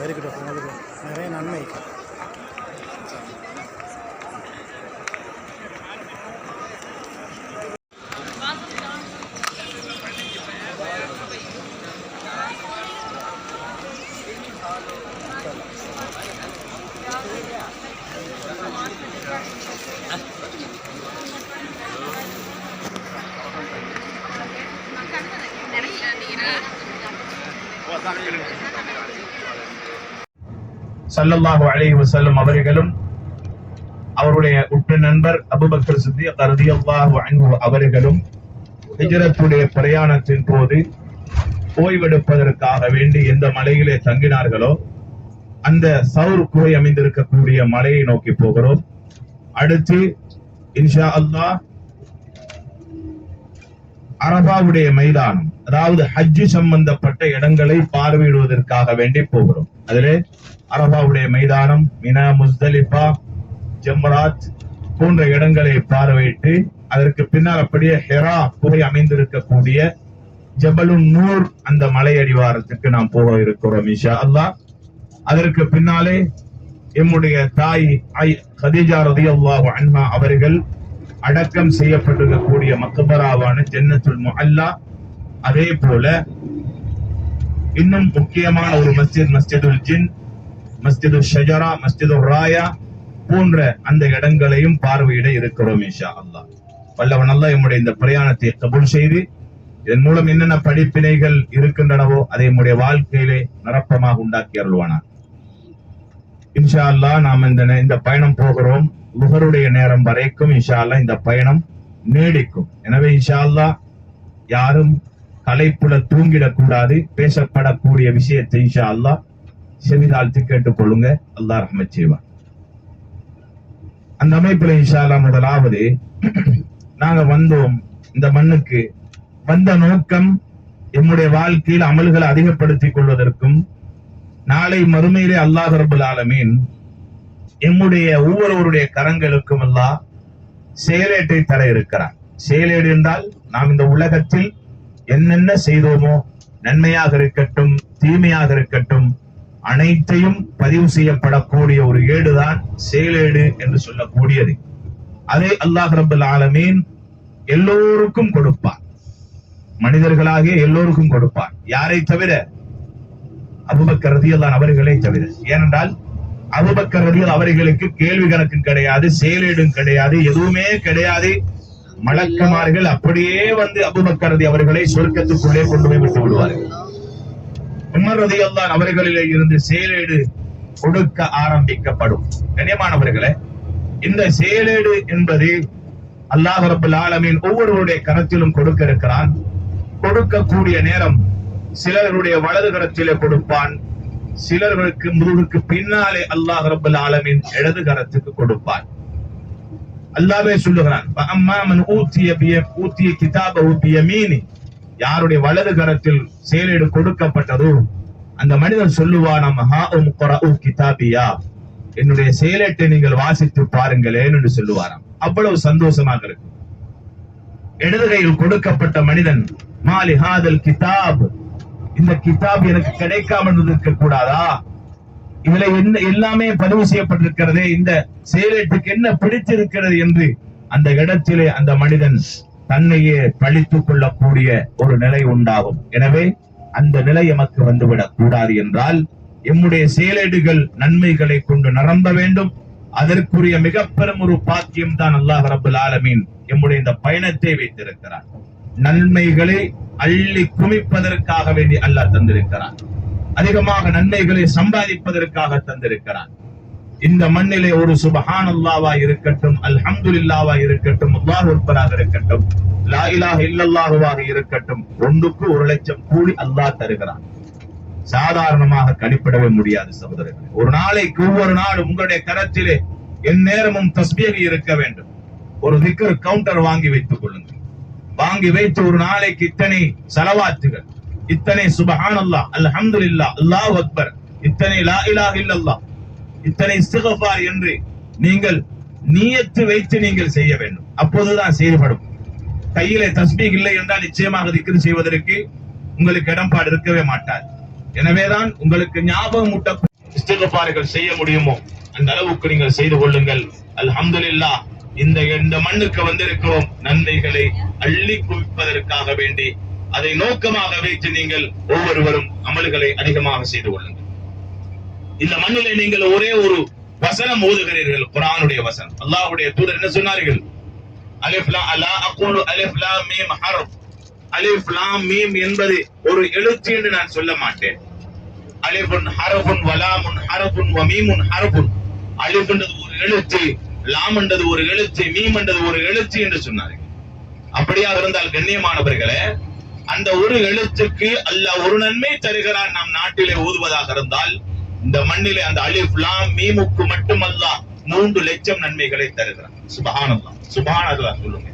Very good. நிறைய நன்மை. ஸல்லல்லாஹு அலைஹி வஸல்லம் அவர்களும் அவருடைய உற்ற நண்பர் அபூபக்கர் சித்திக் ரலியல்லாஹு அன்ஹு அவர்களும் ஹிஜ்ரத்துடைய பிரயாணத்தின் போது ஓய்வெடுப்பதற்காக வேண்டி எந்த மலையிலே தங்கினார்களோ அந்த சௌர் குகை அமைந்திருக்கக்கூடிய மலையை நோக்கி போகிறோம். அடுத்து இன்ஷா அல்லாஹ் அரபாவுடைய மைதானம், அதாவது ஹஜ்ஜு சம்பந்தப்பட்ட இடங்களை பார்வையிடுவதற்காக வேண்டி போகிறோம். அதிலே அரபாவுடைய மைதானம், மினா, முஸ்தலிஃபா, ஜம்ராத் போன்ற இடங்களை பார்வையிட்டு அதற்கு பின்னால் அப்படியே ஹெரா குகை அமைந்திருக்கக்கூடிய ஜபலுன் நூர் அந்த மலை அடிவாரத்துக்கு நாம் போக இருக்கிறோம் இன்ஷா அல்லாஹ். அதற்கு பின்னாலே எம்முடைய தாய் கதீஜா ரலியல்லாஹு அன்ஹா அவர்கள் அடக்கம் செய்யப்பட்டிருக்கக்கூடிய மக்பராவான ஜன்னத்துல் முஅல்லா, அதே போல இன்னும் முக்கியமான ஒரு மஸ்ஜித், மஸ்ஜிதுல் ஜின், மஸ்ஜிதுல் ஷஜரா, மஸ்ஜிதுல் ராயா போன்ற அந்த இடங்களையும் பார்வையிட இருக்கிறோம் இன்ஷா அல்லாஹ். வல்லவன் அல்லாஹ் நம்முடைய இந்த பிரயாணத்தை கபூல் செய்து இதன் மூலம் என்னென்ன படிப்பினைகள் இருக்கின்றனவோ அதை நம்முடைய வாழ்க்கையிலே நிரப்பமாக உண்டாக்கி அருள்வானார் இன்ஷா அல்லாஹ். நாம் இந்த பயணம் போகிறோம் லுஹருடைய நேரம் வரைக்கும் இன்ஷா அல்லாஹ் இந்த பயணம் நீடிக்கும். எனவே இன்ஷா அல்லாஹ் யாரும் களைப்புல தூங்கிடக்கூடாது. பேசப்படக்கூடிய விஷயத்தை இன்ஷா அல்லாஹ் செவிதாழ்த்தி கேட்டுக் கொள்ளுங்க. அல்லாஹ் ரஹ்மத் செய்வார். அந்த அமைப்புல இன்ஷா அல்லாஹ் முதலாவது நாங்க வந்தோம் இந்த மண்ணுக்கு வந்த நோக்கம் எம்முடைய வாழ்க்கையில் அமல்களை அதிகப்படுத்திக் கொள்வதற்கும் நாளை மறுமையிலே அல்லாஹ் ரப்பல் ஆலமீன் எம்முடைய ஒவ்வொருவருடைய கரங்களுக்கும் அல்லாஹ் செயலேட்டை தர இருக்கிறார். செயலேடு என்றால் நாம் இந்த உலகத்தில் என்னென்ன செய்தோமோ, நன்மையாக இருக்கட்டும் தீமையாக இருக்கட்டும், அனைத்தையும் பதிவு செய்யப்படக்கூடிய ஒரு ஏடுதான் செயலேடு என்று சொல்லக்கூடியது. அதை அல்லாஹ் ரப்பல் ஆலமீன் எல்லோருக்கும் கொடுப்பார். மனிதர்களாகிய எல்லோருக்கும் கொடுப்பார். யாரை தவிர? அபூபக்கர் ரலியல்லாஹு அவர்களை தவிர. ஏனென்றால் அபூபக்கர் ரலியல்லாஹு அவர்களுக்கு கேள்வி கணக்கும் கிடையாது, செயலேடும் கிடையாது, எதுவுமே கிடையாது. மலக்குமார்கள் அப்படியே வந்து அபூபக்கர் ரலியல்லாஹு அவர்களை சொர்க்கத்துக்குள்ளே கொண்டு போய் விட்டு விடுவார்கள். உமர் ரலியல்லாஹு அவர்களிலே இருந்து செயலேடு கொடுக்க ஆரம்பிக்கப்படும். கண்ணியமானவர்களே, இந்த செயலேடு என்பது அல்லாஹ் ரப்பல் ஆலமீன் ஒவ்வொருவருடைய கரத்திலும் கொடுக்க இருக்கிறான். கொடுக்கக்கூடிய நேரம் சிலருடைய வலது கரத்திலே கொடுப்பான், சிலர்களுக்கு முதுகுக்கு பின்னாலே அல்லாஹ் ரப்பல் ஆலமீன் இடது கரத்துக்கு கொடுப்பான். அல்லாஹ்வே சொல்லுகிறான், அம்மா மன் ஊதிய கிதாபஹு பியமீனி, யாருடைய வலது கரத்தில் செயலேடு கொடுக்கப்பட்டதோ அந்த மனிதன் சொல்லுவான், கிதாபியா, என்னுடைய செயலேட்டை நீங்கள் வாசித்து பாருங்களேன் என்று சொல்லுவாராம். அவ்வளவு சந்தோஷமாக இருக்கு. இடது கையில் கொடுக்கப்பட்ட மனிதன், மாலி ஹாதல் கிதாப், இந்த கிதாப் எனக்கு கிடைக்காமல் இருக்க கூடாதா? இதுல என்ன எல்லாமே பதிவு செய்யப்பட்டிருக்கிறதே, இந்த செயலேட்டுக்கு என்ன பிடிச்சிருக்கிறது என்று அந்த இடத்திலே அந்த மனிதன் தன்னையே பழித்துக் கொள்ளக்கூடிய ஒரு நிலை உண்டாகும். எனவே அந்த நிலை எமக்கு வந்துவிடக் கூடாது என்றால் எம்முடைய செயலேடுகள் நன்மைகளை கொண்டு நிரம்ப வேண்டும். அதற்குரிய மிக பெரும் ஒரு பாக்கியம் தான் அல்லாஹ் ரப்பல் ஆலமீன் எம்முடைய இந்த பயணத்தை வைத்திருக்கிறார். நன்மைகளை அள்ளி குமிப்பதற்காக வேண்டி அல்லாஹ் தந்திருக்கிறான். அதிகமாக நன்மைகளை சம்பாதிப்பதற்காக தந்திருக்கிறான். இந்த மண்ணிலே ஒரு சுப்ஹானல்லாஹ்வா இருக்கட்டும், அல்ஹம்துலில்லாஹ்வா இருக்கட்டும், அல்லாஹ் அக்பராக இருக்கட்டும், லா இலாஹ இல்லல்லாஹுவாக இருக்கட்டும், 1க்கு 1 லட்சம் கூலி அல்லாஹ் தருகிறான். சாதாரணமாக கணிப்பிடவே முடியாது சகோதரர்களே. ஒரு நாளைக்கு ஒவ்வொரு நாளும் உங்களுடைய கரத்திலே என் நேரமும் தஸ்பீஹ் இருக்க வேண்டும். ஒரு திக்ர் கவுண்டர் வாங்கி வைத்துக் கொள்ளுங்கள். வாங்கி வைத்து ஒரு நாளைக்கு இத்தனை ஸலவாத்துகள், இத்தனை சுப்ஹானல்லாஹ், அல்ஹம்துலில்லாஹ், அல்லாஹு அக்பர், இத்தனை லா இலாஹ இல்லல்லாஹ், இத்தனை இஸ்திக்ஃபார் என்று நீங்கள் நியத்து வைத்து நீங்கள் செய்ய வேண்டும். அப்போதுதான் செயல்படும். கையிலே தஸ்பீஹ் இல்லை என்றால் நிச்சயமாக திக்ர் செய்வதற்கு உங்களுக்கு இடம்பாடு இருக்கவே மாட்டார். எனவேதான் உங்களுக்கு ஞாபகம் ஊட்ட இஸ்திக்ஃபார்கள் செய்ய முடியுமோ அந்த அளவுக்கு நீங்கள் செய்து கொள்ளுங்கள். அல்ஹம்துலில்லாஹ், இந்த மண்ணுக்கு வந்திருக்கிறோம் நன்மைகளை அள்ளி குவிப்பதற்காக வேண்டி. அதை நோக்கமாக வைத்து நீங்கள் ஒவ்வொருவரும் அமல்களை அதிகமாக செய்து கொள்ளுங்கள். இந்த மண்ணிலே நீங்கள் ஒரே ஒரு வசனம் ஓதுகிறீர்கள், குர்ஆனுடைய வசனம். அல்லாஹ்வுடைய தூதர் என்ன சொன்னார்கள்? அலிஃப் லாம் லா அகூலு அலிஃப் லாம் மீம் ஹர்ஃப். அலிஃப் லாம் மீம் என்பது ஒரு எழுத்து என்று நான் சொல்ல மாட்டேன். அலிஃபுன் ஹர்ஃபுன் வ லாமுன் ஹர்ஃபுன் வ மீமுன் ஹர்ஃபுன். அலிஃப் என்றது ஒரு எழுத்து, லாம் என்றது ஒரு எழுத்து, மீம் என்றது ஒரு எழுத்து என்று சொன்னார்கள். அப்படியாக இருந்தால் கண்ணியமானவர்களே, அந்த ஒரு எழுத்துக்கு அல்லாஹ் ஒரு நன்மை தருகிறான். நாம் நாட்டிலே ஓதுவதாக இருந்தால் இந்த மண்ணிலே அந்த அலிஃப் லாம் மீமுக்கு மட்டும் அல்லாஹ் 3 லட்சம் நன்மைகளை தருகிறான். சுப்ஹானல்லாஹ், சுப்ஹானல்லாஹ் சொல்லுங்க.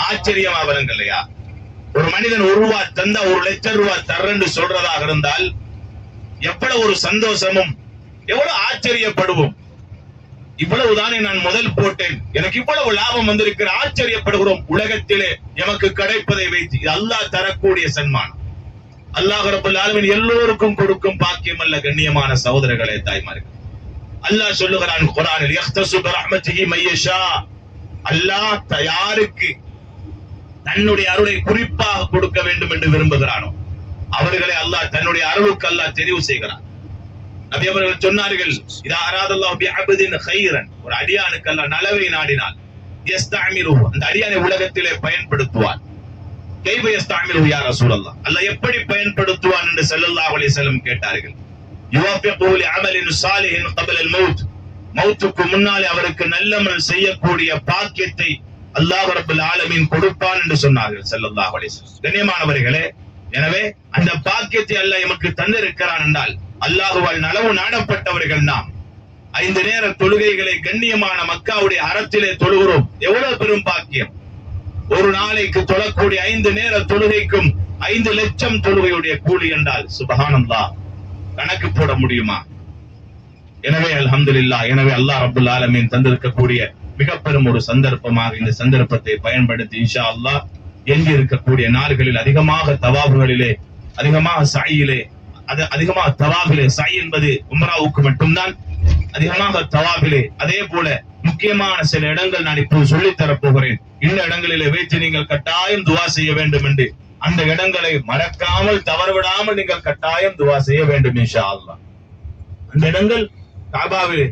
ஆச்சரியமா வருங்க இல்லையா? ஒரு மனிதன் 1 ரூபாய் தந்தா 1 லட்சம் ரூபாய் தர்றன்னு சொல்றதாக இருந்தால் எவ்வளவு ஒரு சந்தோஷமும் எவ்வளவு ஆச்சரியப்படுவோம். இவ்வளவுதானே நான் முதல் போட்டேன், எனக்கு இவ்வளவு லாபம் வந்திருக்கிற, ஆச்சரியப்படுகிறோம். உலகத்திலே எமக்கு கிடைப்பதை வைத்து இது அல்லாஹ் தரக்கூடிய சன்மானம். அல்லாஹ் ரப்பல் ஆலமீன் எல்லோருக்கும் கொடுக்கும் பாக்கியம் அல்ல கண்ணியமான சகோதரர்களே, தாய்மார்கள். அல்லாஹ் சொல்லுகிறான் குர்ஆனில், யக்தஸு பிரஹ்மத்திஹி மய்யஷா. அல்லாஹ் யாருக்கு தன்னுடைய அருளை குறிப்பாக கொடுக்க வேண்டும் என்று விரும்புகிறானோ அவர்களை அல்லாஹ் தன்னுடைய அருளுக்கு அல்லாஹ் தெரிவு செய்கிறான். நபி அவர்கள் சொன்னார்கள், இதா அராதல்லாஹு பிஅப்தின் கைரன், ஒரு அடியானுக்கு அல்லாஹ் நலவை நாடினால் யஸ்தஅமிலுஹு, அந்த அடியானை உலகத்திலே பயன்படுத்துவான். கைஃப யஸ்தஅமிலுஹு யா ரசூலல்லாஹ், அல்லாஹ் எப்படி பயன்படுத்துவான் என்று ஸல்லல்லாஹு அலைஹி வஸல்லம் கேட்டார்கள். யுவஃபிகு லிஅமலின் ஸாலிஹின் qabla al-மௌத், மௌத்துக்கு முன்னாலே அவருக்கு நல்லமல் செய்யக்கூடிய பாக்கியத்தை அல்லாஹ் ரப்பல் ஆலமீன் கொடுப்பான் என்று சொன்னார்கள் ஸல்லல்லாஹு அலைஹி வஸல்லம். கண்ணியமானவர்களே, எனவே அந்த பாக்கியத்தை அல்லாஹ் எமக்கு தந்திருக்கிறான் என்றால் அல்லாஹ்வால் நலவு நாடப்பட்டவர்கள் நாம் 5 நேர தொழுகைகளை கண்ணியமான மக்காவுடைய அறத்திலே தொழுகிறோம். எவ்வளவு பெரும் பாக்கியம்! ஒரு நாளைக்கு தொழக்கூடிய 5 நேர தொழுகைக்கும் 5 லட்சம் தொழுகையுடைய கூலி என்றால் சுப்ஹானல்லாஹ், கணக்கு போட முடியுமா? எனவே அல்ஹம்துலில்லாஹ், எனவே அல்லாஹ் ரப்பல் ஆலமீன் தந்திருக்கக்கூடிய மிக பெரும் ஒரு சந்தர்ப்பமாக இந்த சந்தர்ப்பத்தை பயன்படுத்தி இன்ஷா அல்லாஹ் எஞ்சி இருக்கக்கூடிய நாள்களில் அதிகமாக தவாஃபுகளிலே, அதிகமாக சஈயிலே, அதிகமாக தவாஃபிலே, சஈ என்பது உம்ராவுக்கு மட்டும்தான், அதிகமாக தவாஃபிலே, அதே போல முக்கியமான சில இடங்கள் நான் இப்போது சொல்லித் தரப் போகிறேன். இந்த இடங்களிலே வைத்து நீங்கள் கட்டாயம் துவா செய்ய வேண்டும் என்று, அந்த இடங்களை மறக்காமல் தவறவிடாமல் நீங்கள் கட்டாயம் துவா செய்ய வேண்டும் இன்ஷா அல்லாஹ். அந்த இடங்கள் காபாவிலே,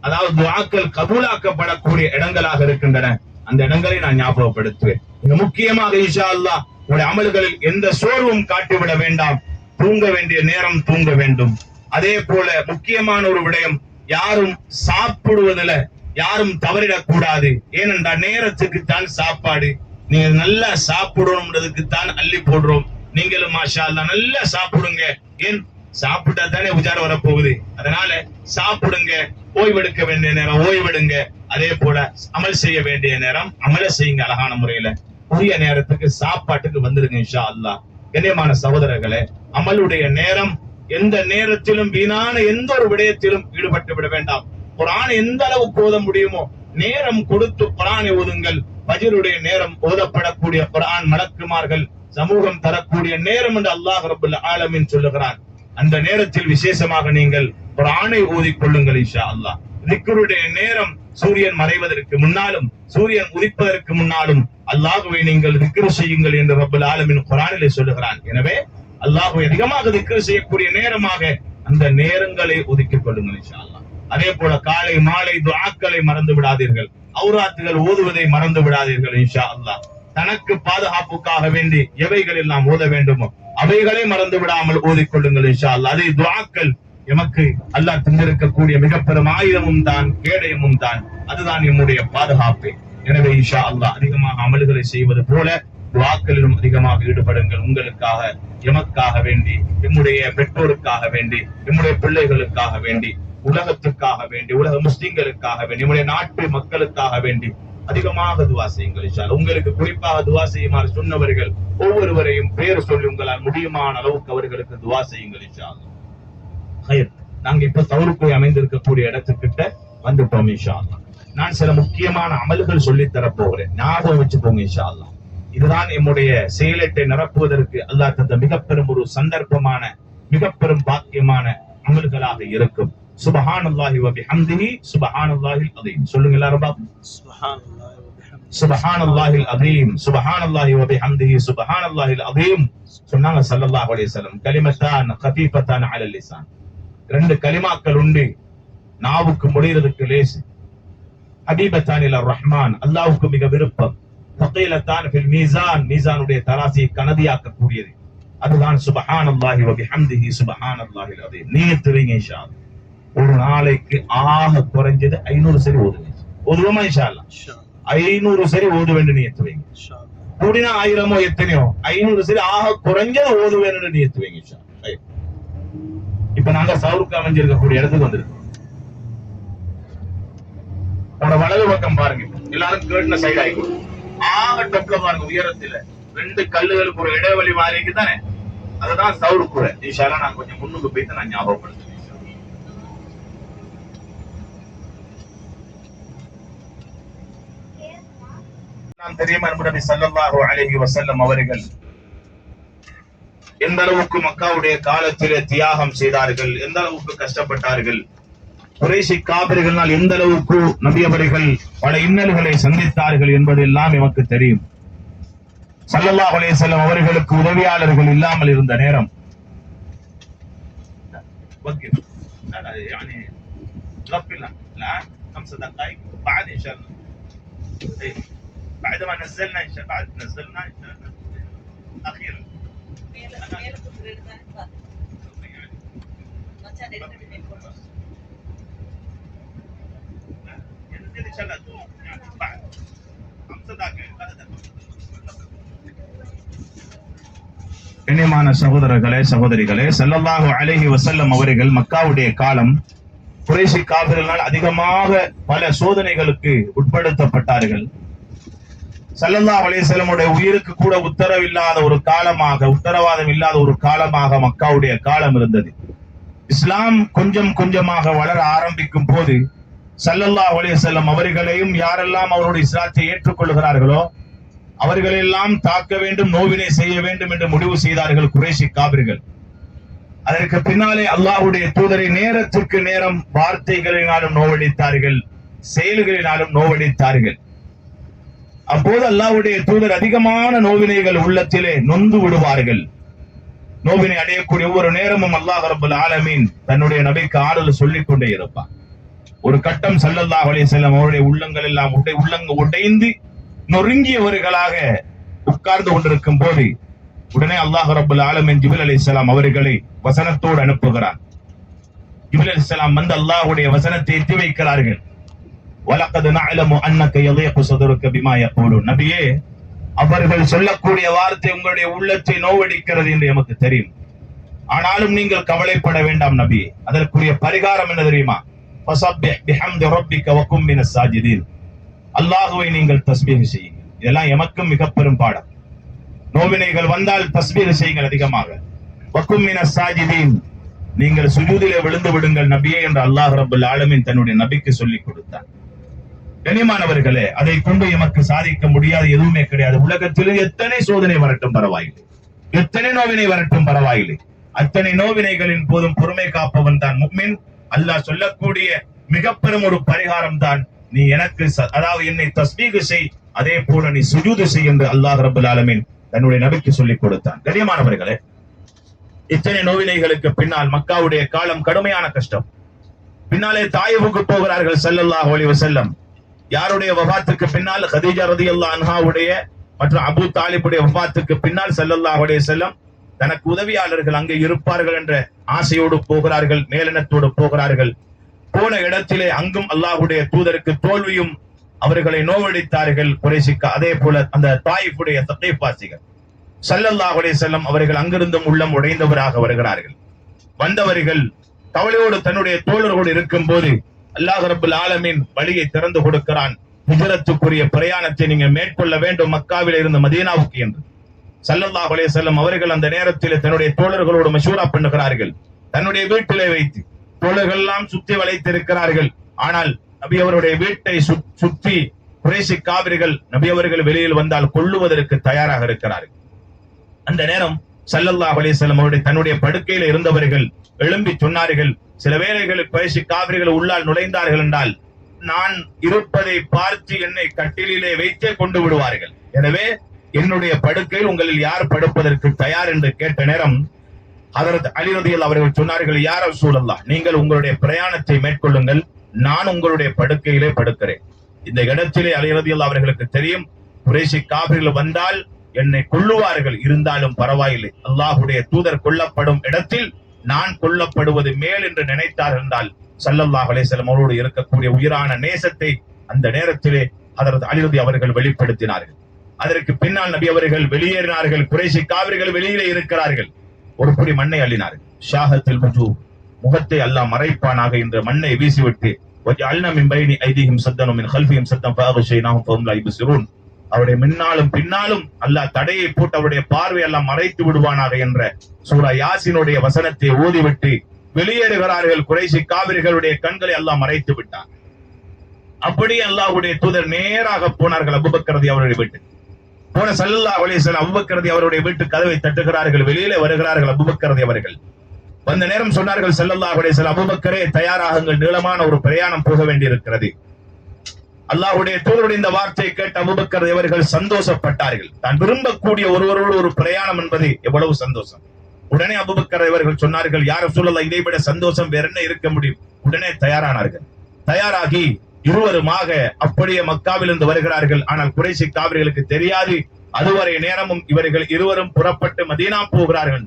அதாவது துஆக்கள் கபூலாக்கப்படக்கூடிய இடங்களாக இருக்கின்றன. அந்த இடங்களை நான் ஞாபகப்படுத்துவேன். மிக முக்கியமாக இன்ஷா அல்லாஹ் உங்களுடைய அமல்களில் எந்த சோர்வும் காட்டிவிட வேண்டாம். தூங்க வேண்டிய நேரம் தூங்க வேண்டும். அதே போல முக்கியமான ஒரு விடயம், யாரும் சாப்பிடுவதில் யாரும் தவறிடக் கூடாது. ஏனென்றால் நேரத்துக்கு தான் சாப்பாடு. நீங்க நல்லா சாப்பிடணும்ன்றதுக்கு தான் அள்ளி போடுறோம். நீங்களும் மாஷா அல்லாஹ் நல்லா சாப்பிடுங்க. ஏன் சாப்பிட்டா தானே உஜார் வரப்போகுது. அதனால சாப்பிடுங்க. ஓய்வெடுக்க வேண்டிய நேரம் ஓய்வெடுங்க. அதே போல அமல் செய்ய வேண்டிய நேரம் அமல செய்யுங்க. அழகான முறையில உரிய நேரத்துக்கு சாப்பாட்டுக்கு வந்துருங்க இன்ஷா அல்லாஹ். கண்ணியமான சகோதரர்களே, அமலுடைய நேரம் எந்த நேரத்திலும் வீணான எந்த ஒரு விடயத்திலும் ஈடுபட்டு விட வேண்டாம். குர்ஆன் எந்த அளவுக்கு ஓத முடியுமோ நேரம் கொடுத்து குர்ஆனை ஓதுங்கள். ஃபஜ்ருடைய நேரம் ஓதப்படக்கூடிய குர்ஆன் மலக்குமார்கள் சமூகம் தரக்கூடிய நேரம் என்று அல்லாஹ் ரப்பல் ஆலமீன் சொல்லுகிறான். அந்த நேரத்தில் விசேஷமாக நீங்கள் ஒரு ஆணை ஓதிக்கொள்ளுங்கள் இன்ஷா அல்லாஹ். திக்ருடைய நேரம் சூரியன் மறைவதற்கு முன்னாலும் சூரியன் உதிப்பதற்கு முன்னாலும் அல்லாஹ்வை நீங்கள் திக்ரு செய்யுங்கள் என்று ரப்பல் ஆலமீன் குர்ஆனிலே சொல்லுகிறான். எனவே அல்லாஹ்வை அதிகமாக திக்ரு செய்யக்கூடிய நேரமாக அந்த நேரங்களை ஒதுக்கிக் கொள்ளுங்கள் இன்ஷா அல்லாஹ். அதே போல காலை மாலை துஆக்களை மறந்து விடாதீர்கள், ஔராத்துகள் ஓதுவதை மறந்து விடாதீர்கள் இன்ஷா அல்லாஹ். தனக்கு பாதுகாப்புக்காக வேண்டி எவைகள் எல்லாம் ஓத வேண்டுமோ அவைகளை மறந்து விடாமல் ஓதிக்கொள்ளுங்கள் இன்ஷா அல்லாஹ். அதே துஆக்கள் எமக்கு அல்லாஹ் தந்திருக்கக்கூடிய மிக பெரும் ஆயுதமும் தான், கேடயமும் தான். அதுதான் நம்முடைய பாதுகாப்பு. எனவே இன்ஷா அல்லாஹ் அதிகமாக அமல்களை செய்வது போல துஆக்களிலும் அதிகமாக ஈடுபடுங்கள். உங்களுக்காக, எமக்காக வேண்டி, நம்முடைய பெற்றோருக்காக வேண்டி, நம்முடைய பிள்ளைகளுக்காக வேண்டி, உலகத்துக்காக வேண்டி, உலக முஸ்லிம்களுக்காக வேண்டி, நம்முடைய நாட்டு மக்களுக்காக வேண்டி அதிகமாக துஆ செய்யுங்கள் இன்ஷா அல்லாஹ். உங்களுக்கு குறிப்பாக துஆ செய்யுமாறு சொன்னவர்கள் ஒவ்வொருவரையும் பேர் சொல்லி உங்களால் முடியுமான அளவுக்கு அவர்களுக்கு துஆ செய்யுங்கள் இன்ஷா அல்லாஹ். நாங்க இப்ப தவறுக்குள் அமைந்திருக்கக்கூடிய இடத்துக்கிட்ட வந்துட்டோம் இன்ஷா அல்லாஹ். நான் சில முக்கியமான அமல்கள் சொல்லி தரப்போகிறேன், ஞாபகம் வச்சுக்கோங்க இன்ஷா அல்லாஹ். இதுதான் நம்முடைய செயலட்டை நிரப்புவதற்கு அல்லாஹ் தந்த மிக பெரும் ஒரு சந்தர்ப்பமான, மிக பெரும் பாக்கியமான அமல்களாக இருக்கும். சுப்ஹானல்லாஹி வ பிஹம்திஹி சுப்ஹானல்லாஹில் அஸீம். சொல்லுங்க எல்லாரும் பாப்போம். சுப்ஹானல்லாஹில் அஸீம், சுப்ஹானல்லாஹி வ பிஹம்திஹி சுப்ஹானல்லாஹில் அஸீம். சொன்னாங்க ஸல்லல்லாஹு அலைஹி வஸல்லம், கலிமத்தான் கஃபீஃபத்தான் அலல் லிசான். ரெண்டு கலிமாக்கள் உண்டு, நாவுக்கு முடிகிறதுக்கு லேசு. ஹபீபத்தான் இலர் ரஹ்மான், அல்லாஹ்வுக்கு மிக விருப்பம். தகீலத்தான் ஃபில் மீசான், மீசானுடைய தராசியை கனதியாக்க கூடியது. அதுதான் சுப்ஹானல்லாஹி வ பிஹம்திஹி சுப்ஹானல்லாஹில் அஸீம். நியத்து வைங்க இன்ஷா அல்லாஹ். ஒரு நாளைக்கு ஆக குறைஞ்சது 500 சரி ஓதுங்க. ஓதுவோமா இன்ஷா அல்லாஹ்? 500 சரி ஓத வேண்டும் நியத்து வைங்க. கூடினா 1000மோ எத்தனையோ 500 சரி ஆக குறைஞ்சது ஓத வேண்டும் நியத்து வைங்க இன்ஷா அல்லாஹ். இப்ப நாங்க சவுருக்கு அமைஞ்சிருக்கக்கூடிய இடத்துக்கு வந்திருக்கோம். உங்களோட வலது பக்கம் பாருங்க, எல்லாரும் கேட்ன சைடு ஆயிக்கும். ஆக டொப்ல பாருங்க, உயரத்துல 2 கல்லுகளுக்கு ஒரு இடைவெளி மாறிக்கு தானே, அதுதான் சவுருக்கு. இன்ஷா அல்லாஹ் நான் கொஞ்சம் முன்னுக்கு போயிட்டு நான் ஞாபகப்படுத்துறேன். நாம் தெரியுமா, நபி ஸல்லல்லாஹு அலைஹி வஸல்லம் அவர்கள் எந்த அளவுக்கு மக்காவுடைய காலத்திலே தியாகம் செய்தார்கள், எந்த அளவுக்கு கஷ்டப்பட்டார்கள், குறைஷி காபிர்களால் எந்த அளவுக்கு நபி அவர்கள் பல இன்னல்களை சந்தித்தார்கள் என்பதெல்லாம் நமக்கு தெரியும். ஸல்லல்லாஹு அலைஹி வஸல்லம் அவர்களுக்கு உதவியாளர்கள் இல்லாமல் இருந்த நேரம், بعدما نزلنا ان شاء الله، بعد نزلنا ان شاء الله اخيرا கண்ணியமான சகோதரர்களே, சகோதரிகளே, ஸல்லல்லாஹு அலைஹி வஸல்லம் அவர்கள் மக்காவுடைய காலம் குறைஷி காபிர்களால் அதிகமாக பல சோதனைகளுக்கு உட்படுத்தப்பட்டார்கள். ஸல்லல்லாஹு அலைஹி வஸல்லம் உயிருக்கு கூட உத்தரவில்லாத ஒரு காலமாக, உத்தரவாதம் இல்லாத ஒரு காலமாக மக்காவுடைய காலம் இருந்தது. இஸ்லாம் கொஞ்சம் கொஞ்சமாக வளர ஆரம்பிக்கும் போது ஸல்லல்லாஹு அலைஹி வஸல்லம் அவர்களையும் யாரெல்லாம் அவருடைய இஸ்லாத்தை ஏற்றுக்கொள்கிறார்களோ அவர்களெல்லாம் தாக்க வேண்டும், நோவினை செய்ய வேண்டும் என்று முடிவு செய்தார்கள் குறைஷி காபிர்கள். அதற்கு பின்னாலே அல்லாஹ்வுடைய தூதரை நேரத்திற்கு நேரம் வார்த்தைகளினாலும் நோவடித்தார்கள், செயல்களினாலும் நோவடித்தார்கள். அப்போது அல்லாஹ்வுடைய தூதர் அதிகமான நோவினைகள் உள்ளத்திலே நொந்து விடுவார்கள். நோவினை அடையக்கூடிய ஒவ்வொரு நேரமும் அல்லாஹ் ரப்பல் ஆலமீன் தன்னுடைய நபிக்கு ஆறுதல் சொல்லிக் கொண்டே இருப்பார். ஒரு கட்டம் ஸல்லல்லாஹு அலைஹி வஸல்லம் அவருடைய உள்ளங்கள் எல்லாம் உடைந்து நொறுங்கியவர்களாக உட்கார்ந்து கொண்டிருக்கும் போது உடனே அல்லாஹ் ரப்பல் ஆலமீன் ஜிப்ரீல் அலைஹிஸ்ஸலாம் அவர்களை வசனத்தோடு அனுப்புகிறார். ஜிப்ரீல் அலைஹிஸ்ஸலாம் வந்து அல்லாஹ்வுடைய வசனத்தை எத்தி வைக்கிறார்கள். வலகத் நஅலமு அன்னக யலீகு ஸத்ருக பிமா யகூலுன். நபியே, அவர்கள் சொல்லக்கூடிய வார்த்தை உங்களுடைய உள்ளத்தை நோவடிக்கிறது என்று நமக்கு தெரியும். ஆனாலும் நீங்கள் கவலைப்பட வேண்டாம் நபியே. அதற்குரிய பரிகாரம் என்ன தெரியுமா? ஃபஸப்பிஹ் பிஹம்தி ரப்பிக வகும் மினஸ் சாஜிதீன். அல்லாஹ்வை நீங்கள் தஸ்பீஹ் செய்யுங்கள். இதெல்லாம் எமக்கும் மிக பெரும் பாடம். நோவினைகள் வந்தால் தஸ்பீஹ் செய்யுங்கள் அதிகமாக. வகும் மினஸ் சாஜிதீன், நீங்கள் சுஜூதிலே விழுந்து விடுங்கள் நபியே என்று அல்லாஹ் ரப்பல் ஆலமீன் தன்னுடைய நபிக்கு சொல்லிக் கொடுத்தார். கண்ணியமானவர்களே, அதை கொண்டு எமக்கு சாதிக்க முடியாது எதுவுமே கிடையாது. உலகத்தில் எத்தனை சோதனை வரட்டும் பரவாயில்லை, எத்தனை நோவினை வரட்டும் பரவாயில்லை, அத்தனை நோவினைகளின் போதும் பொறுமை காப்பவன் தான் முஃமின். அல்லாஹ் சொல்லக்கூடிய மிக பெரும் ஒரு பரிகாரம் தான், நீ எனக்கு அதாவது என்னை தஸ்பீஹ் செய், அதே போல நீ சுஜூது செய் என்று அல்லாஹ் ரப்பல் ஆலமீன் தன்னுடைய நபிக்கு சொல்லிக் கொடுத்தான். கண்ணியமானவர்களே, இத்தனை நோவினைகளுக்கு பின்னால் மக்காவுடைய காலம் கடுமையான கஷ்டம். பின்னாலே தாயிஃபுக்கு போகிறார்கள் ஸல்லல்லாஹு அலைஹி வஸல்லம். யாருடைய வஃபாத்துக்கு பின்னால்? கதீஜா ரலியல்லாஹு அன்ஹாவுடைய மற்றும் அபூ தாலிபுடைய வஃபாத்துக்கு பின்னால் ஸல்லல்லாஹு அலைஹி வஸல்லம் தனக்கு உதவியாளர்கள் அங்கே இருப்பார்கள் என்ற ஆசையோடு போகிறார்கள், மேலெண்ணத்தோடு போகிறார்கள். போன இடத்திலே அங்கும் அல்லாஹ்வுடைய தூதருக்கு தோல்வியும், அவர்களை நோவடித்தார்கள் குறைஷிக்க. அதே போல அந்த தாயிஃபுடைய தகீஃபாசிகள் ஸல்லல்லாஹு அலைஹி வஸல்லம் அவர்கள் அங்கிருந்தும் உள்ளம் உடைந்தவராக வருகிறார்கள். வந்தவர்கள் கவலையோடு தன்னுடைய தோழர்களோடு இருக்கும் போது அல்லாஹ் ரப்பல் ஆலமீன் வழியை திறந்து கொடுக்கிறான். ஹிஜ்ரத்துக்குரிய பிரயாணத்தை நீங்க மேற்கொள்ள வேண்டும் மக்காவில் இருந்து மதீனாவுக்கு என்று. ஸல்லல்லாஹு அலைஹி வஸல்லம் அவர்கள் அந்த நேரத்தில் தன்னுடைய தோழர்களோடு மஷூரா பண்ணுகிறார்கள். தன்னுடைய வீட்டிலே வைத்து தோழர்கள் எல்லாம் சுத்தி வளைத்திருக்கிறார்கள். ஆனால் நபி அவருடைய வீட்டை சுற்றி குறைஷி காபிர்கள் நபி அவர்கள் வெளியில் வந்தால் கொல்லுவதற்கு தயாராக இருக்கிறார்கள். அந்த நேரம் ஸல்லல்லாஹு அலைஹி வஸல்லம் அவருடைய தன்னுடைய படுக்கையில இருந்தவர்கள் எழும்பி சொன்னார்கள், சில வேளைகளில் குறைஷி காபிர்கள் உள்ளால் நுழைந்தார்கள் என்றால் நான் இருப்பதை பார்த்து என்னை கட்டிலே வைத்தே கொண்டு விடுவார்கள். எனவே என்னுடைய படுக்கையில் உங்களில் யார் படுப்பதற்கு தயார் என்று கேட்ட நேரம் ஹஜ்ரத் அலி ரலியல்லாஹு அவர்கள் சொன்னார்கள், யா ரசூலல்லாஹ், நீங்கள் உங்களுடைய பிரயாணத்தை மேற்கொள்ளுங்கள், நான் உங்களுடைய படுக்கையிலே படுக்கிறேன். இந்த இடத்திலே அலி ரலியல்லாஹு அவர்களுக்கு தெரியும், குறைஷி காபிர்கள் வந்தால் என்னை கொல்லுவார்கள், இருந்தாலும் பரவாயில்லை, அல்லாஹ்வுடைய தூதர் கொல்லப்படும் இடத்தில் நான் கொல்லப்படுவது மேல் என்று நினைத்தார்கள் என்றால் ஸல்லல்லாஹு அலைஹி வஸல்லம் அவரோடு இருக்கக்கூடிய உயிரான நேசத்தை அந்த நேரத்திலே ஹஜ்ரத் அலி ரலியல்லாஹு அவர்கள் வெளிப்படுத்தினார்கள். அதற்கு பின்னால் நபி அவர்கள் வெளியேறினார்கள். குறைஷி காபிர்கள் வெளியிலே இருக்கிறார்கள். ஒரு புடி மண்ணை அள்ளினார்கள். ஷாஹத்தில் முஜூ, முகத்தை அல்லாஹ் மறைப்பானாக என்ற மண்ணை வீசிவிட்டு வஜஅல்னா மின் பைனி ஐதிஹிம் சத்தன் மின் கல்ஃபிஹிம் சத்தன் ஃபஅக்ஷைனாஹும் ஃபஹும் லா யுப்சிரூன். அவருடைய முன்னாலும் பின்னாலும் அல்லாஹ் தடையை போட்டு அவருடைய பார்வை எல்லாம் மறைத்து விடுவானாக என்ற சூரா யாசினுடைய வசனத்தை ஓதிவிட்டு வெளியேறுகிறார்கள். குறைஷி காபிர்களுடைய கண்களை அல்லாஹ் மறைத்து விட்டார். அப்படியே அல்லாஹ்வுடைய தூதர் நேராக போனார்கள் அபூபக்கர் ரலியல்லாஹு அவருடைய வீட்டுக்கு. போன ஸல்லல்லாஹு அலைஹி வஸல்லம் அபூபக்கர் ரலியல்லாஹு அவருடைய வீட்டு கதவை தட்டுகிறார்கள். வெளியிலே வருகிறார்கள் அபூபக்கர் ரலியல்லாஹு அவர்கள். வந்த நேரம் சொன்னார்கள் ஸல்லல்லாஹு அலைஹி வஸல்லம், அபூபக்கரே தயாராகுங்கள், நீளமான ஒரு பிரயாணம் போக வேண்டியிருக்கிறது. அல்லாஹ்வுடைய தூதருடைய இந்த வார்த்தையை கேட்ட அபூபக்கர் அவர்கள் சந்தோஷப்பட்டார்கள். தான் விரும்பக்கூடிய ஒருவரோடு ஒரு பிரயாணம் என்பது எவ்வளவு சந்தோஷம். உடனே அபூபக்கர் அவர்கள் சொன்னார்கள், யா ரசூலல்லாஹ், இதை விட சந்தோஷம் வேற என்ன இருக்க முடியும்? உடனே தயாரானார்கள். தயாராகி இருவருமாக அப்படியே மக்காவிலிருந்து வருகிறார்கள். ஆனால் குறைஷி காபிர்களுக்கு தெரியாது, அதுவரை நேரமும் இவர்கள் இருவரும் புறப்பட்டு மதீனா போகிறார்கள்.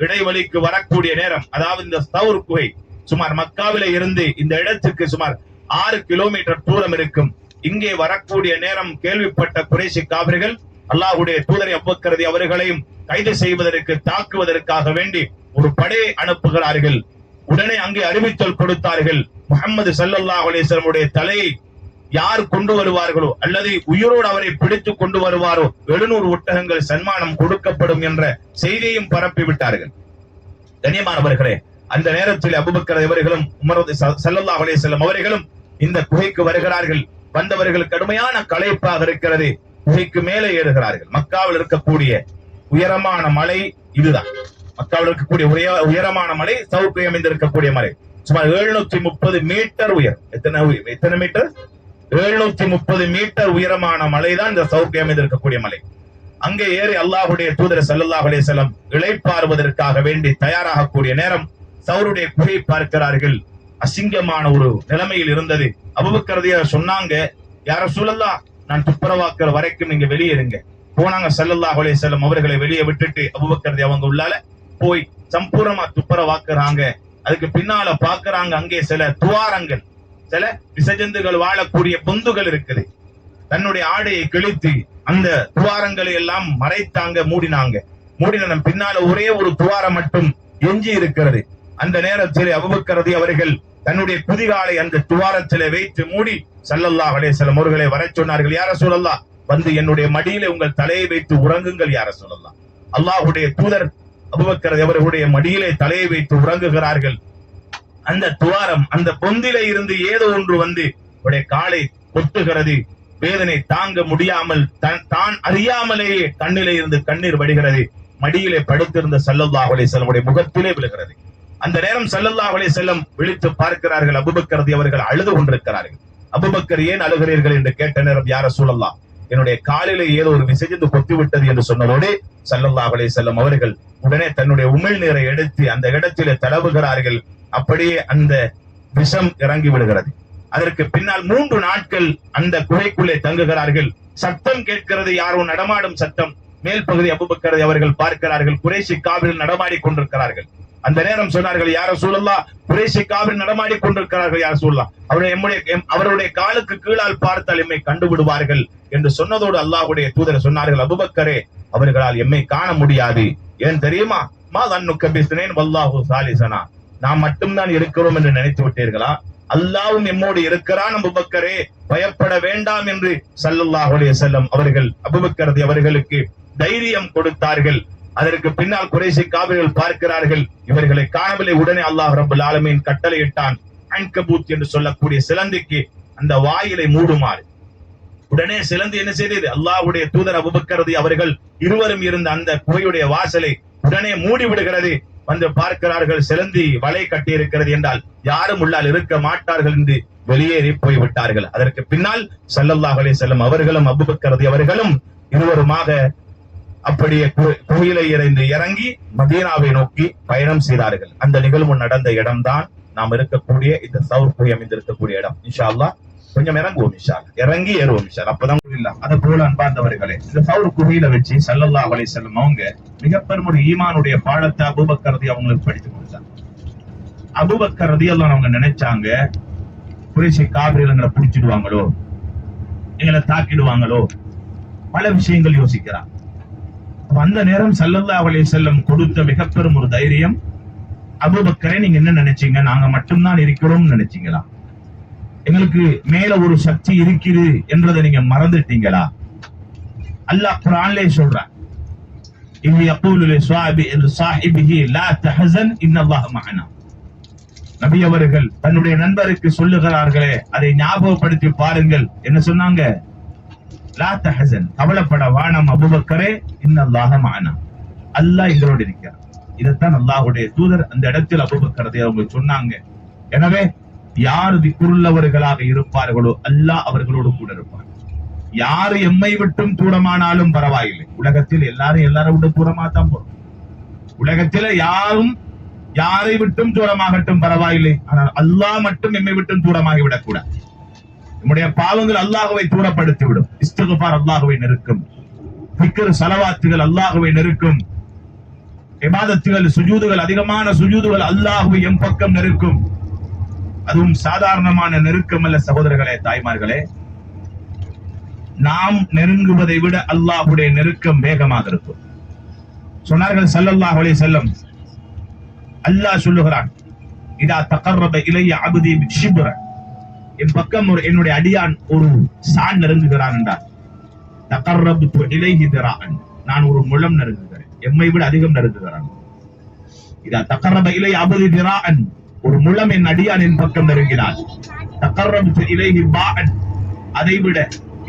இடைவெளிக்கு வரக்கூடிய நேரம், அதாவது இந்த தௌர் குகை சுமார் மக்காவிலே இருந்து இந்த இடத்துக்கு சுமார் 6 கிலோமீட்டர் தூரம் இருக்கும். இங்கே வரக்கூடிய நேரம் கேள்விப்பட்ட குறைஷி காபிர்கள் அல்லாஹ்வுடைய தூதரை அபூபக்கர் அவர்களையும் கைது செய்வதற்கு, தாக்குவதற்காக வேண்டி ஒரு படையை அனுப்புகிறார்கள். உடனே அங்கே அறிவித்தல் கொடுத்தார்கள், முஹம்மது ஸல்லல்லாஹு அலைஹி வஸல்லம் உடைய தலையை யார் கொண்டு வருவார்களோ அல்லது உயிரோடு அவரை பிடித்து கொண்டு வருவாரோ 700 ஒட்டகங்கள் சன்மானம் கொடுக்கப்படும் என்ற செய்தியையும் பரப்பி விட்டார்கள். கண்ணியமானவர்களே, அந்த நேரத்தில் அபூபக்கர் அவர்களும் உமர் ஸல்லல்லாஹு அலைஹி வஸல்லம் அவர்களும் இந்த குகைக்கு வருகிறார்கள். வந்தவர்கள் கடுமையான களைப்பாக இருக்கிறது. குகைக்கு மேலே ஏறுகிறார்கள். மக்காவில் இருக்கக்கூடிய உயரமான மலை இதுதான். மக்காவில் இருக்கக்கூடிய உயரமான மலை சவுக்கு அமைந்திருக்கக்கூடிய மலை. சுமார் 730 மீட்டர் உயரம். எத்தனை மீட்டர்? 730 மீட்டர் உயரமான மலைதான் இந்த சவுக்கு அமைந்திருக்கக்கூடிய மலை. அங்கே ஏறி அல்லாஹ்வுடைய தூதர் ஸல்லல்லாஹு அலைஹி வஸல்லம் இளைப்பாறுவதற்காக வேண்டி தயாராகக்கூடிய நேரம் சவுருடைய குகை பார்க்கிறார்கள். அசிங்கமான ஒரு நிலைமையில் இருந்தது. அபூபக்கர் ரலியல்லாஹு சொன்னாங்க, யா ரசூலல்லாஹ், நான் துப்புரவாக்குற வரைக்கும் நீங்க வெளியேறுங்க. போனாங்க ஸல்லல்லாஹு அலைஹி வஸல்லம் அவர்களை வெளியே விட்டுட்டு அபூபக்கர் அவங்க உள்ளால போய் சம்பூர்ணமா துப்புரவாக்குறாங்க. அதுக்கு பின்னால பாக்குறாங்க, அங்கே சில துவாரங்கள், சில விசஜந்துகள் வாழக்கூடிய பொந்துகள் இருக்குது. தன்னுடைய ஆடையை கிழித்து அந்த துவாரங்களை எல்லாம் மறைத்தாங்க, மூடினாங்க. மூடின பின்னால ஒரே ஒரு துவாரம் மட்டும் எஞ்சி இருக்கிறது. அந்த நேரத்தில் அபூபக்கர் அவர்கள் தன்னுடைய குதிகாலை அந்த துவாரத்திலே வைத்து மூடி ஸல்லல்லாஹு அலைஹி வஸல்லம் அவர்களை வரச் சொன்னார்கள். யா ரசூலல்லாஹ், வந்து என்னுடைய மடியிலே உங்கள் தலையை வைத்து உறங்குங்கள் யா ரசூலல்லாஹ். அல்லாஹ்வுடைய தூதர் அபூபக்கர் அவர்களுடைய மடியிலே தலையை வைத்து உறங்குகிறார்கள். அந்த துவாரம், அந்த பொந்திலே இருந்து ஏதோ ஒன்று வந்து அவருடைய காலை கொட்டுகிறது. வேதனை தாங்க முடியாமல் தான் அறியாமலேயே கண்ணிலே இருந்து கண்ணீர் வடிகிறது. மடியிலே படுத்திருந்த ஸல்லல்லாஹு அலைஹி வஸல்லம் முகத்திலே விழுகிறது. அந்த நேரம் ஸல்லல்லாஹு அலைஹி வஸல்லம் விழித்து பார்க்கிறார்கள், அபூபக்கர் அவர்கள் அழுது கொண்டிருக்கிறார்கள். அபூபக்கர் ஏன் அழுகிறீர்கள் என்று கேட்ட நேரம், யா ரசூலல்லாஹ், என்னுடைய காலிலே ஏதோ ஒரு விசைந்து கொத்தி விட்டது என்று சொன்னதோடு ஸல்லல்லாஹு அலைஹி வஸல்லம் அவர்கள் உடனே தன்னுடைய உமிழ் நீரை எடுத்து அந்த இடத்திலே தடவுகிறார்கள். அப்படியே அந்த விஷம் இறங்கி விடுகிறது. அதற்கு பின்னால் 3 நாட்கள் அந்த குகைக்குள்ளே தங்குகிறார்கள். சத்தம் கேட்கிறது, யாரோ நடமாடும் சத்தம். மேல் பகுதி அபூபக்கர் அவர்கள் பார்க்கிறார்கள், குறைஷி காபிர்கள் நடமாடி கொண்டிருக்கிறார்கள். அந்த நேரம் சொன்னார்கள், யா ரசூலல்லாஹ், குறைஷி காபிர்கள் நடமாடி கொண்டிருக்கிறார்கள் யா ரசூலல்லாஹ், அவருடைய காலுக்கு கீழால் பார்த்தால் எம்மை கண்டுவிடுவார்கள் என்று சொன்னதோடு அல்லாஹ்வுடைய தூதர் சொன்னார்கள், அபூபக்கரே, அவர்களால் எம்மை காண முடியாது. ஏன் தெரியுமா? மா தன்னுக்க பிஸ்னைன் வல்லாஹு சாலிசனா, நாம் மட்டும்தான் இருக்கிறோம் என்று நினைத்து விட்டீர்களா? அல்லாஹ்வும் எம்மோடு இருக்கிறான் அபூபக்கரே, பயப்பட வேண்டாம் என்று ஸல்லல்லாஹு அலைஹி வஸல்லம் அவர்கள் அபூபக்கர் அவர்களுக்கு தைரியம் கொடுத்தார்கள். அதற்கு பின்னால் குறைஷி காபிர்கள் பார்க்கிறார்கள், இவர்களை காணவில்லை. உடனே அல்லாஹ் ரப்பல் ஆலமீன் கட்டளையிட்டான், அன்கபூத் என்று சொல்லக்கூடிய சிலந்திக்கு அந்த வாயிலை மூடுமாறு. உடனே சிலந்தி என்ன செய்தது? அல்லாஹ்வுடைய தூதர் அபூபக்கர் அவர்கள் இருவரும் இருந்த அந்த குகையுடைய வாசலை உடனே மூடி விடுகிறது. வந்து பார்க்கிறார்கள், சிலந்தி வலை கட்டி இருக்கிறது என்றால் யாரும் உள்ளால் இருக்க மாட்டார்கள் என்று வெளியேறி போய்விட்டார்கள். அதற்கு பின்னால் ஸல்லல்லாஹு அலைஹி வஸல்லம் அவர்களும் அபூபக்கர் அவர்களும் இருவருமாக அப்படியே குகையிலே இறங்கி மதீனாவை நோக்கி பயணம் செய்தார்கள். அந்த நிகழ்வு நடந்த இடம்தான் நாம் இருக்கக்கூடிய இந்த சௌர் குகை அமைந்திருக்கக்கூடிய இடம். இன்ஷா அல்லாஹ் கொஞ்சம் இறங்குவோம், இன்ஷா அல்லாஹ் இறங்கி ஏறுவோம் இன்ஷா அல்லாஹ். அப்பதான் இல்ல அது போல அன்பார்ந்தவர்களே, இந்த சௌர் குகையில வச்சு ஸல்லல்லாஹு அலைஹி வஸல்லம் அவங்க மிகப்பெரும் ஒரு ஈமானுடைய பாடத்தை அபூபக்கர் அவங்களுக்கு படித்து கொடுத்தாங்க. அபூபக்கர் ரலியல்லாஹு அவங்க நினைச்சாங்க, குறைஷி காபிர்களை பிடிச்சிடுவாங்களோ, எங்களை தாக்கிடுவாங்களோ, பல விஷயங்கள் யோசிக்கிறாங்க. அந்த நேரம் ஸல்லல்லாஹு அலைஹி வஸல்லம் கொடுத்த மிகப்பெரும் ஒரு தைரியம், அபூபக்கரே, நீங்க என்ன நினைச்சீங்க? நாங்க மட்டும்தான் இருக்கிறோம் நினைச்சீங்களா? எங்களுக்கு மேல ஒரு சக்தி இருக்குது என்றதை நீங்க மறந்துட்டீங்களா? அல்லாஹ் குர்ஆன்ல சொல்றான், இன் யகூலு லிஸாஹிபிஹி லா தஹஸன் இன்னல்லாஹ மஅனா. நபி அவர்கள் தன்னுடைய நண்பருக்கு சொல்லுகிறார்களே, அதை ஞாபகப்படுத்தி பாருங்கள். என்ன சொன்னாங்க? லா தஹஸன், கவலைப்பட வேணாம் அபூபக்கரே, இன்னல்லாஹ மஅனா, அல்லாஹ் எங்களோடு இருக்கிறார். இதைத்தான் அல்லாஹ்வுடைய தூதர் அந்த இடத்தில் அபூபக்கர் அவங்க சொன்னாங்க. எனவே யார் திக்ருள்ளவர்களாக இருப்பார்களோ அல்லாஹ் அவர்களோடு கூட இருப்பார். யாரு எம்மை விட்டும் தூரமானாலும் பரவாயில்லை. உலகத்தில் எல்லாரும் விட்டு தூரமா தான் போறோம். உலகத்தில யாரை விட்டும் தூரமாகட்டும் பரவாயில்லை, ஆனால் அல்லாஹ் மட்டும் எம்மை விட்டும் தூரமாகி விடக்கூடாது. நம்முடைய பாவங்கள் அல்லாஹ்வை தூரப்படுத்தி விடும். இஸ்திக்ஃபார் அல்லாஹ்வை நெருக்கும், திக்ர் ஸலவாத்துகள் அல்லாஹ்வை நெருக்கும், இபாதத்துகள் சுஜூதுகள், அதிகமான சுஜூதுகள் அல்லாஹ்வை எம் பக்கம் நெருக்கும். அதுவும் சாதாரணமான நெருக்கம் அல்ல சகோதரர்களே, தாய்மார்களே. நாம் நெருங்குவதை விட அல்லாஹ்வுடைய நெருக்கம் வேகமாக இருக்கும். சொன்னார்கள் ஸல்லல்லாஹு அலைஹி வஸல்லம், அல்லாஹ் சொல்லுகிறான், இதா தகர்ரப இலைய அப்தி பிஷிப்ர, என் பக்கம் என்னுடைய அடியான் ஒரு சான் நெருங்குகிறான் என்றார். தகர்ரப்து இலைஹி திராஅன், நான் ஒரு முழம் நெருங்குகிறேன், எம்மை விட அதிகம் நெருங்குகிறான். இதா தகர்ரப இலைய அப்தி திராஅன், ஒரு முழம் என் அடியான் என் பக்கம் நெருங்கினான். தகர்ரப்து இலைஹி பாஅன், அதை விட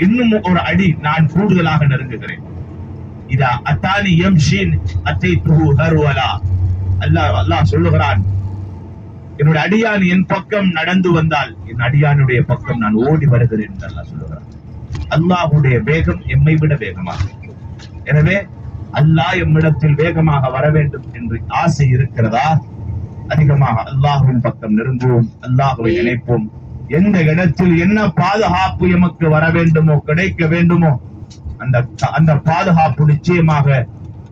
இன்னும் ஒரு அடி நான் கூடுதலாக நெருங்குகிறேன். இதா அத்தானி யம்ஷின் அத்தைதுஹு ஹர்வலா, அல்லாஹ் சொல்லுகிறான், என்னுடைய அடியான் என் பக்கம் நடந்து வந்தால் என் அடியானுடைய பக்கம் நான் ஓடி வருகிறேன் என்று அல்லாஹ் சொல்லுகிறான். அல்லாஹ்வுடைய வேகம் எம்மை விட வேகமாக. எனவே அல்லாஹ் எம்மிடத்தில் வேகமாக வர வேண்டும் என்று ஆசை இருக்கிறதா? அதிகமாக அல்லாஹ்வின் பக்கம் நெருங்குவோம், அல்லாஹ்வை நினைப்போம். எந்த இடத்தில் என்ன பாதுகாப்பு எமக்கு வர வேண்டுமோ, கிடைக்க வேண்டுமோ, அந்த பாதுகாப்பு நிச்சயமாக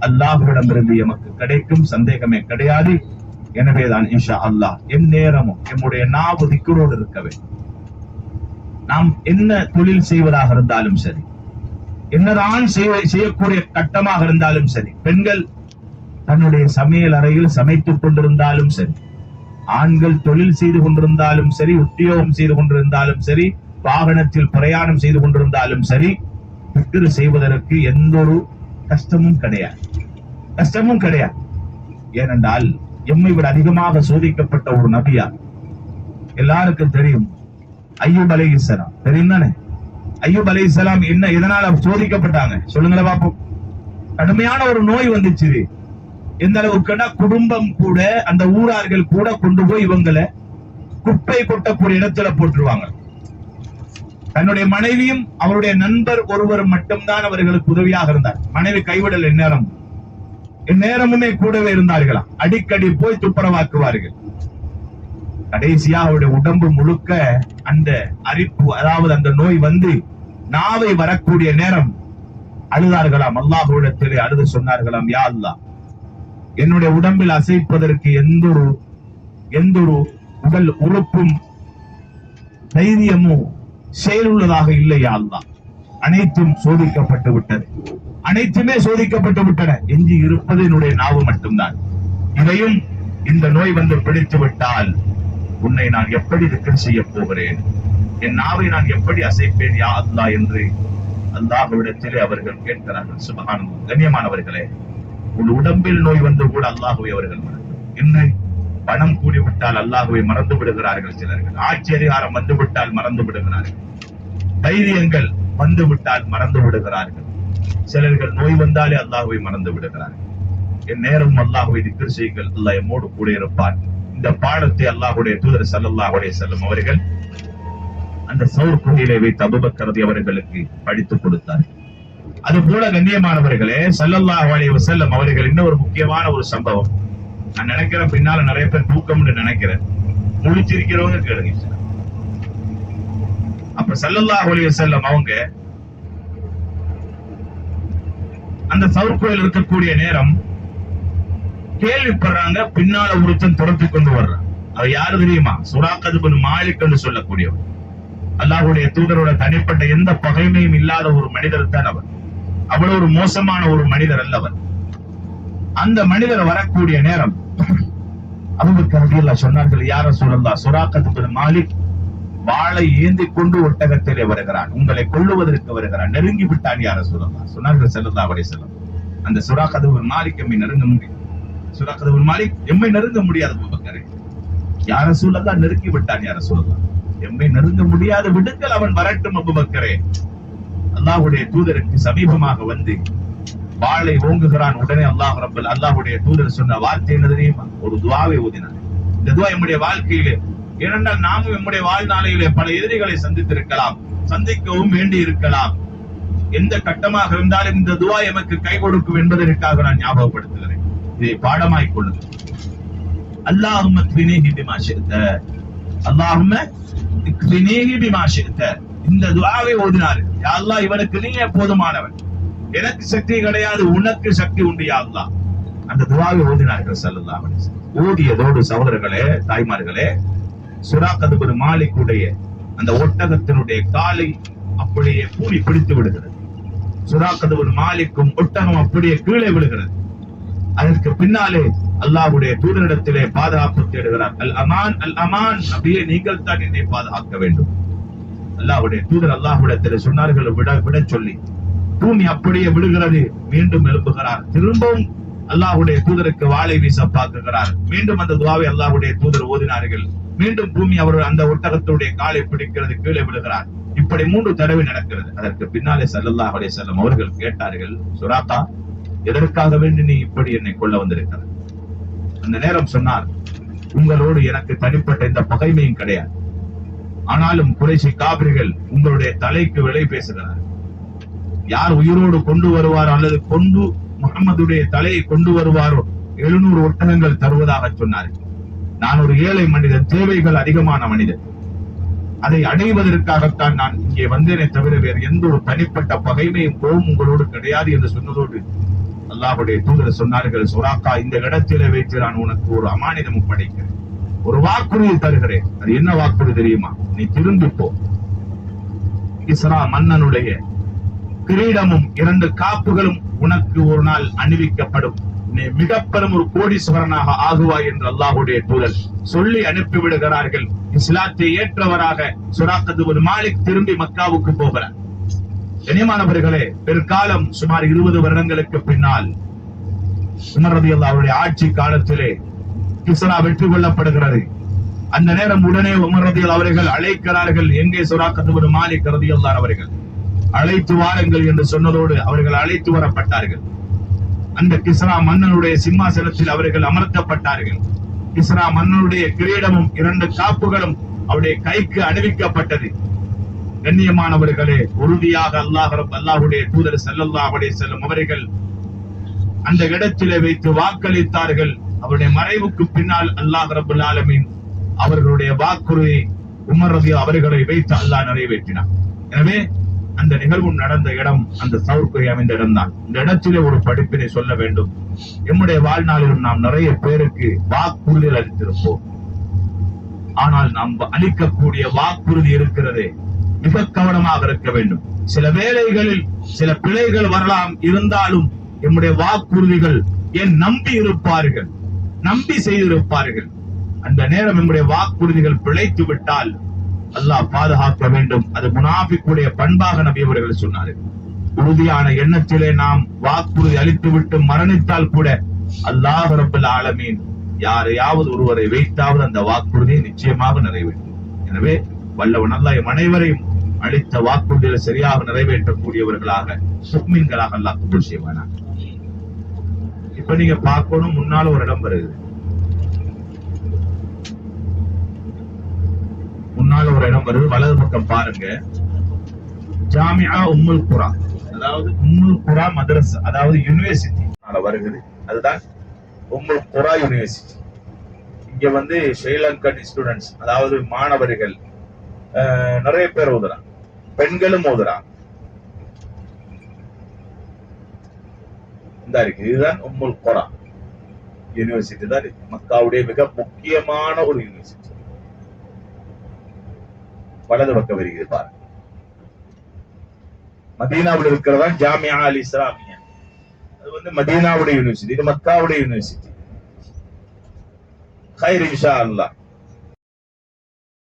அல்லாஹ்விடமிருந்து எமக்கு கிடைக்கும், சந்தேகமே கிடையாது. எனவேதான் இன்ஷா அல்லாஹ் என் நேரமும் நம்முடைய நாவு திக்ரோடு இருக்க வேண்டும். நாம் என்ன தொழில் செய்வதாக இருந்தாலும் சரி, என்னதான் செய்யக்கூடிய கட்டமாக இருந்தாலும் சரி, பெண்கள் தன்னுடைய சமையல் அறையில் சமைத்துக் கொண்டிருந்தாலும் சரி, ஆண்கள் தொழில் செய்து கொண்டிருந்தாலும் சரி, உத்தியோகம் செய்து கொண்டிருந்தாலும் சரி, வாகனத்தில் பிரயாணம் செய்து கொண்டிருந்தாலும் சரி, திக்ர் செய்வதற்கு எந்த ஒரு கஷ்டமும் கிடையாது. ஏனென்றால் எம்மை விட அதிகமாக சோதிக்கப்பட்ட ஒரு நபியார் எல்லாருக்கும் தெரியும், அய்யூப் அலைஹிஸ்ஸலாம். தெரியும் தானே? அய்யூப் அலைஹிஸ்ஸலாம் என்ன எதனால சோதிக்கப்பட்டாங்க சொல்லுங்களேன் பாப்போம். கடுமையான ஒரு நோய் வந்துச்சு. எந்த அளவுக்குன்னா குடும்பம் கூட, அந்த ஊரார்கள் கூட கொண்டு போய் இவங்களை குப்பை கொட்டக்கூடிய இடத்துல போட்டுருவாங்க. தன்னுடைய மனைவியும் அவருடைய நண்பர் ஒருவர் மட்டும்தான் அவர்களுக்கு உதவியாக இருந்தார். மனைவி கைவிடல் எந்நேரமுமே கூடவே இருந்தார்களாம். அடிக்கடி போய் துப்புரவாக்குவார்கள். கடைசியா அவருடைய உடம்பு முழுக்க அந்த அரிப்பு, அதாவது அந்த நோய் வந்து நாவை வரக்கூடிய நேரம் அழுதார்களாம். அல்லாஹ்விடத்திலே அழுது சொன்னார்களாம், யா அல்லாஹ், என்னுடைய உடம்பில் அசைப்பதற்கு எந்த ஒரு உடல் உறுப்பும் தைரியமும் செயலுள்ளதாக இல்லையா அல்லாஹ். அனைத்தும் சோதிக்கப்பட்டு விட்டது, அனைத்துமே சோதிக்கப்பட்டு விட்டன. எஞ்சி இருப்பது என்னுடைய நாவு மட்டும்தான். இதையும் இந்த நோய் வந்து பிடித்து விட்டால் உன்னை நான் எப்படி திக்ர் செய்ய போகிறேன், என் நாவை நான் எப்படி அசைப்பேன் யா அல்லாஹ் என்று அல்லாஹ்விடத்திலே அவர்கள் கேட்கிறார்கள். சுப்ஹானல்லாஹ். கண்ணியமானவர்களே, உன் உடம்பில் நோய் வந்து கூட அல்லாஹ்வை அவர்கள் மறந்து, இன்னும் பணம் கூடிவிட்டால் அல்லாஹ்வை மறந்து விடுகிறார்கள். சிலர்கள் ஆட்சி அதிகாரம் வந்து விட்டால் மறந்து விடுகிறார்கள். தைரியங்கள் வந்து விட்டால் மறந்து விடுகிறார்கள். சிலர்கள் நோய் வந்தாலே அல்லாஹ்வை மறந்து விடுகிறார்கள். என் நேரம் அல்லாஹ்வை திக்ர் செய்யுங்கள், அல்லாஹ் எம்மோடு கூட இருப்பார். இந்த பாடத்தை அல்லாஹ்வுடைய தூதர் ஸல்லல்லாஹு அலைஹி வஸல்லம் அவர்கள் அந்த சௌர் குகையிலே வைத்து அபூபக்கர் அவர்களுக்கு படித்துக் கொடுத்தார். அது போல கண்ணியமானவர்களே, ஸல்லல்லாஹு அலைஹி வஸல்லம் அவர்கள் இன்னொரு முக்கியமான ஒரு சம்பவம், நான் நினைக்கிறேன் பின்னால நிறைய பேர் தூக்கம்னு நினைக்கிறேன், முழிச்சிருக்கிறவங்க கேளுங்க. அப்ப ஸல்லல்லாஹு அலைஹி வஸல்லம் அவங்க அந்த சௌர் கோயில் இருக்கக்கூடிய நேரம் கேள்விப்படுறாங்க, பின்னால ஒருத்தன் துரத்தி கொண்டு வர்றான். அவர் யாரு தெரியுமா? சுராக்கத் பின் மாலிக் என்று சொல்லக்கூடியவர். அல்லாஹ்வுடைய தூதரோட தனிப்பட்ட எந்த பகைமையும் இல்லாத ஒரு மனிதர் தான் அவர். அவ்வளவு ஒரு மோசமான ஒரு மனிதர் அல்லவர். அந்த மனிதர் வரக்கூடிய நேரம் அபூபக்கர் ரலியல்லாஹு சொன்னார்கள், யா ரசூலல்லாஹ், சுராக்கத் பின் மாலிக் வாளை ஏந்தி கொண்டு ஒட்டகத்திலே வருகிறான், உங்களை கொல்லுவதற்கு வருகிறான், நெருங்கி விட்டான் யா ரசூலல்லாஹ். சொன்னார்கள் ஸல்லல்லாஹு அலைஹி வஸல்லம், அந்த சுராக்கத் பின் மாலிக் எம்மை நெருங்க முடியாது. சுராக்கத் பின் மாலிக் எம்மை நெருங்க முடியாது அபூபக்கரே. யா ரசூலல்லாஹ், நெருங்கி விட்டான் யா ரசூலல்லாஹ், எம்மை நெருங்க முடியாது, விடுங்கள், அவன் வரட்டும் அபூபக்கரே. அல்லாஹ்வுடைய தூதருக்கு சமீபமாக வந்து வாளை ஓங்குகிறான். உடனே அல்லாஹ்வுடைய தூதர் சொன்ன வார்த்தை என்ன தெரியுமா? ஒரு துஆவை ஓதினார். இந்த துஆ நம்முடைய வாழ்க்கையிலே, ஏனென்றால் நாமும் நம்முடைய வாழ்நாளிலே பல எதிரிகளை சந்தித்திருக்கலாம், சந்திக்கவும் வேண்டி இருக்கலாம். எந்த கட்டமாக இருந்தாலும் இந்த துஆ எமக்கு கை கொடுக்கும் என்பதற்காக நான் ஞாபகப்படுத்துகிறேன். இதை பாடமாய் கொள்ளுங்கள். அல்லாஹும்ம க்ஃபினீஹி பிமா ஷிஅத, அல்லாஹும்ம க்ஃபினீஹி பிமா ஷிஅத. இந்த துஆவை ஓதினார். யா அல்லாஹ், இவனுக்கு நீயே போதுமானவன், எனக்கு சக்தி கிடையாது, உனக்கு சக்தி உண்டு யா அல்லாஹ். அந்த துஆவை ஓதினார்கள் ஸல்லல்லாஹு அலைஹி வஸல்லம். ஓதியதோடு சகோதரர்களே, தாய்மார்களே, சுராக்கத் பின் மாலிக்குடைய அந்த ஒட்டகத்தினுடைய காலை அப்படியே பூமி பிடித்து விடுகிறது. சுராக்கத் பின் மாலிக்கும் ஒட்டகம் அப்படியே கீழே விடுகிறது. அதற்கு பின்னாலே அல்லாஹ்வுடைய தூதரிடத்திலே பாதுகாப்பு தேடுகிறார். அல் அமான், அல் அமான், அப்படியே நீங்கள் தான் என்னை பாதுகாக்க வேண்டும். அல்லாஹ்வுடைய தூதர் அல்லாஹ்விடத்திலே சொன்னார்கள், விட சொல்லி பூமி அப்படியே விடுகிறது. மீண்டும் எழுப்புகிறார். திரும்பவும் அல்லாஹ்வுடைய தூதருக்கு வாளை வீச பார்க்கிறார். மீண்டும் அந்த துஆவை அல்லாஹ்வுடைய தூதர் ஓதினார்கள். மீண்டும் பூமி அவர் அந்த ஒட்டகத்துடைய காலை பிடிக்கிறது, கீழே விடுகிறார். இப்படி 3 தடவை நடக்கிறது. அதற்கு பின்னாலே ஸல்லல்லாஹு அலைஹி வஸல்லம் அவர்கள் கேட்டார்கள், சுராக்கா, எதற்காக வேண்டி நீ இப்படி என்னை கொல்ல வந்திருக்கிறார்? அந்த நேரம் சொன்னார், உங்களோடு எனக்கு தனிப்பட்ட இந்த பகைமையும் கிடையாது. ஆனாலும் குறைஷி காபிர்கள் உங்களுடைய தலைக்கு விலை பேசுகிறார். யார் உயிரோடு கொண்டு வருவாரோ அல்லது கொண்டு முகமதுடைய தலையை கொண்டு வருவாரோ 700 ஒட்டகங்கள் தருவதாக சொன்னார்கள். நான் ஒரு ஏழை மனிதன், தேவைகள் அதிகமான மனிதன். அதை அடைவதற்காகத்தான் நான் இங்கே வந்தேனே தவிர வேறு எந்த ஒரு தனிப்பட்ட பகைமையும் கோபம் உங்களோடு கிடையாது என்று சொன்னதோடு அல்லாஹ்வுடைய தூதர் சொன்னார்கள், சுராக்கா, இந்த இடத்திலே வைத்து நான் உனக்கு ஒரு அமானிதம் ஒப்படைக்கிறேன், ஒரு வாக்குறுதி தருகிறேன். அது என்ன வாக்குறுதி தெரியுமா? நீ திரும்பி போ. கிஸ்ரா மன்னனுடைய கிரீடமும் 2 காப்புகளும் உனக்கு ஒரு நாள் அணிவிக்கப்படும். நீ மிக பெரும் ஒரு கோடீஸ்வரனாக ஆகுவாய் என்று அல்லாஹ்வுடைய தூதர் சொல்லி அனுப்பி விடுகிறார்கள். இஸ்லாத்தை ஏற்றவராக சுராக்கத் பின் மாலிக் திரும்பி மக்காவுக்கு போகிறார். கண்ணியமானவர்களே, பிற்காலம் சுமார் 20 வருடங்களுக்கு பின்னால் உமர் ரலியல்லாஹு அவருடைய ஆட்சி காலத்திலே கிஸ்ரா வெற்றி கொள்ளப்படுகிறது. அந்த நேரம் உடனே உமர் ரலியல்லாஹு அவர்கள் அழைக்கிறார்கள். எங்கே? சுராக்கத் பின் மாலிக் ரலியல்லாஹு அவர்கள் அழைத்து வாருங்கள் என்று சொன்னதோடு அவர்கள் அழைத்து வரப்பட்டார்கள். அந்த கிஸ்ரா மன்னனுடைய சிம்மாசனத்தில் அவர்கள் அமர்த்தப்பட்டார்கள். கிஸ்ரா மன்னனுடைய கிரீடமும் 2 காப்புகளும் அவருடைய கைக்கு அணிவிக்கப்பட்டது. கண்ணியமானவர்களே, உறுதியாக அல்லாஹ்வுடைய தூதர் ஸல்லல்லாஹு அலைஹி வஸல்லம் அவர்கள் அந்த இடத்திலே வைத்து வாக்களித்தார்கள். அவருடைய மறைவுக்கு பின்னால் அல்லாஹ் ரப்பல் ஆலமீன் அவர்களுடைய வாக்குறுதி உமர் ரலியல்லாஹு அவர்களை வைத்து அல்லாஹ் நிறைவேற்றினார். எனவே அந்த நிகழ்வு நடந்த இடம் அந்த சவுர்குரி அமைந்த இடம்தான். இந்த இடத்திலே ஒரு படிப்பினை சொல்ல வேண்டும். நம்முடைய வாழ்நாளில் நாம் நிறைய பேருக்கு வாக்குறுதிகள் அளித்திருப்போம். ஆனால் நாம் அளிக்கக்கூடிய வாக்குறுதி இருக்கிறதே, மிக கவனமாக இருக்க வேண்டும். சில வேளைகளில் சில பிழைகள் வரலாம், இருந்தாலும் நம்முடைய வாக்குறுதிகள் ஏன் நம்பி இருப்பார்கள், நம்பி செய்திருப்பார்கள். அந்த நேரம் நம்முடைய வாக்குறுதிகள் பிழைத்து விட்டால் அல்லாஹ் பாதுகாக்க வேண்டும். அது முனாஃபிக்குடைய பண்பாக நபி அவர்கள் சொன்னார்கள். உறுதியான எண்ணத்திலே நாம் வாக்குறுதி அளித்து விட்டு மரணித்தால் கூட அல்லாஹ் ரப்பல் ஆலமீன் யாரையாவது ஒருவரை வைத்தாவது அந்த வாக்குறுதியை நிச்சயமாக நிறைவேற்றும். எனவே வல்லவன் அல்லாஹ் அனைவரையும் அளித்த வாக்குறுதிகளை சரியாக நிறைவேற்றக்கூடியவர்களாக முஃமின்களாக அல்லாஹ் கபூல் செய்வானாக. இப்ப நீங்க பார்க்கணும், முன்னால ஒரு இடம் வருது, முன்னால ஒரு இடம் வருது, வலது பக்கம் பாருங்க. ஜாமியா உம்முல் குரா, அதாவது உம்முல் குரா மதரசா, அதாவது யூனிவர்சிட்டி வருகிறது. அதுதான் உம்முல் குரா யூனிவர்சிட்டி. இங்க வந்து ஸ்ரீலங்கன் ஸ்டூடெண்ட்ஸ், அதாவது மாணவர்கள் நிறைய பேர் ஓதுறாங்க, பெண்களும் ஓதுறாங்க. இந்த இருக்கு, இதுதான் உம்முல் குரா யூனிவர்சிட்டி தான் மக்காவுடைய மிக முக்கியமான ஒரு யூனிவர்சிட்டி. வலது பக்கம் வருகிறது பாருங்க. மதீனாவில் இருக்கிறதா ஜாமியா அல் இஸ்லாமியா, அது வந்து மதீனாவுடைய யூனிவர்சிட்டி, இது மக்காவுடைய யூனிவர்சிட்டி. خير ان شاء الله.